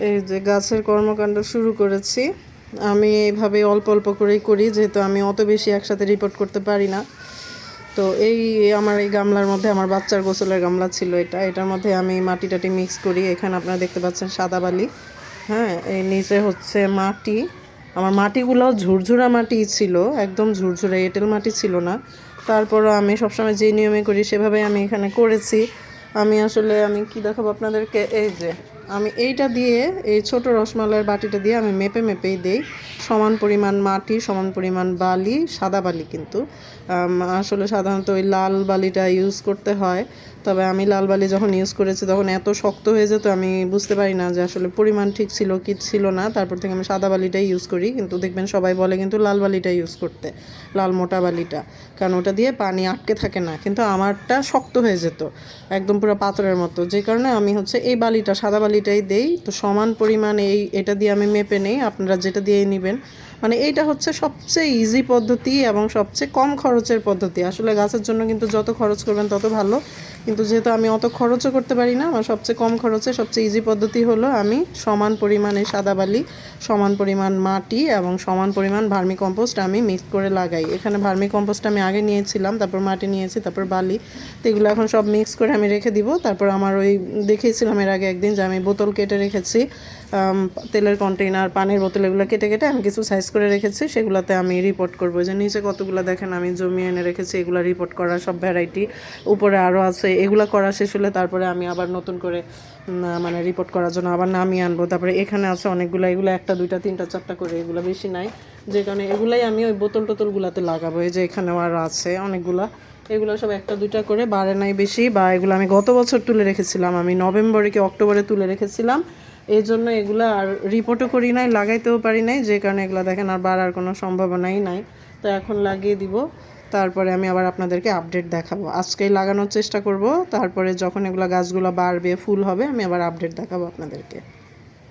এই যে গাছের কর্মকাণ্ড শুরু করেছি। আমি এইভাবে অল্প অল্প করেই করি, যেহেতু আমি অত বেশি একসাথে রিপোর্ট করতে পারি না। তো আমার এই গামলার মধ্যে আমার বাচ্চার গোসলের গামলা ছিল, এটার মধ্যে আমি মাটি টাটি মিক্স করি। এখানে আপনারা দেখতে পাচ্ছেন সাদা বালি, হ্যাঁ, এই নিচে হচ্ছে মাটি। আমার মাটিগুলো ঝুরঝুরা মাটি ছিল, একদম ঝুরঝুরা, এঁটেল মাটি ছিল না। তারপরও আমি সবসময় যে নিয়মে করি সেভাবে আমি এখানে করেছি। আমি কি দেখাবো আপনাদেরকে, এই যে আমি এইটা দিয়ে, এই ছোট রসমালাইয়ের বাটিটা দিয়ে আমি মেপে মেপেই দেই। সমান পরিমাণ মাটি, সমান পরিমাণ বালি, সাদা বালি কিন্তু আসলে সাধারণত ওই লাল বালিটা ইউজ করতে হয়। তবে আমি লাল বালি যখন ইউজ করেছি তখন এত শক্ত হয়ে যেত, আমি বুঝতে পারি না যে আসলে পরিমাণ ঠিক ছিল কি ছিল না। তারপর থেকে আমি সাদা বালিটাই ইউজ করি, কিন্তু দেখবেন সবাই বলে কিন্তু লাল বালিটা ইউজ করতে, লাল মোটা বালিটা, কারণ ওটা দিয়ে পানি আটকে থাকে না। কিন্তু আমারটা শক্ত হয়ে যেত, একদম পুরো পাথরের মতো, যে কারণে আমি এই বালিটা, সাদা বালিটাই দেই। তো সমান পরিমাণ এটা দিয়ে আমি মেপে নেই, আপনারা যেটা দিয়েই নেবেন। এইটা হচ্ছে সবচেয়ে ইজি পদ্ধতি এবং সবচেয়ে কম খরচের পদ্ধতি। আসলে গাছের জন্য কিন্তু যত খরচ করবেন তত ভালো, কিন্তু যেহেতু আমি অত খরচও করতে পারি না, আমার সবচেয়ে কম খরচে সবচেয়ে ইজি পদ্ধতি হলো আমি সমান পরিমাণে সাদা বালি, সমান পরিমাণ মাটি এবং সমান পরিমাণ ভার্মি কম্পোস্ট আমি মিক্স করে লাগাই। এখানে ভার্মি কম্পোস্ট আমি আগে নিয়েছিলাম, তারপর মাটি নিয়েছি, তারপর বালি। তো এগুলো এখন সব মিক্স করে আমি রেখে দিব। তারপর আমার দেখিয়েছিলাম এর আগে একদিন যে আমি বোতল কেটে রেখেছি, তেলের কন্টেইনার, পানির বোতল, এগুলো কেটে কেটে আমি কিছু সাইজ করে রেখেছি। সেগুলোতে আমি রিপোর্ট করব যে নিচে কতগুলো দেখেন আমি জমিয়ে এনে রেখেছি, এগুলো রিপোর্ট করা সব ভ্যারাইটি। উপরে আরও আছে, এগুলো করা শেষ হলে তারপরে আমি আবার নতুন করে রিপোর্ট করার জন্য আবার নামিয়ে আনবো। তারপরে এখানে আছে অনেকগুলো, এগুলো 1টা 2টা 3টা 4টা করে, এগুলো বেশি নাই, যে কারণে এগুলাই আমি ওই বোতল টোতলগুলোতে লাগাবো। এই যে এখানেও আরও আছে অনেকগুলা, এগুলো সব 1টা 2টা করে, বাড়ে নাই বেশি। বা এগুলো আমি গত বছর তুলে রেখেছিলাম, আমি নভেম্বরে কি অক্টোবরে তুলে রেখেছিলাম, এই জন্য এগুলো আর রিপোর্টও করি নাই, লাগাইতেও পারি নাই, যে কারণে এগুলো দেখেন আর বাড়ার কোনো সম্ভাবনাই নাই। তো এখন লাগিয়ে দিব, তারপরে আমি আবার আপনাদেরকে আপডেট দেখাবো। আজকেই লাগানোর চেষ্টা করব, তারপরে যখন এগুলো গাছগুলো বাড়বে, ফুল হবে, আমি আবার আপডেট দেখাবো আপনাদেরকে।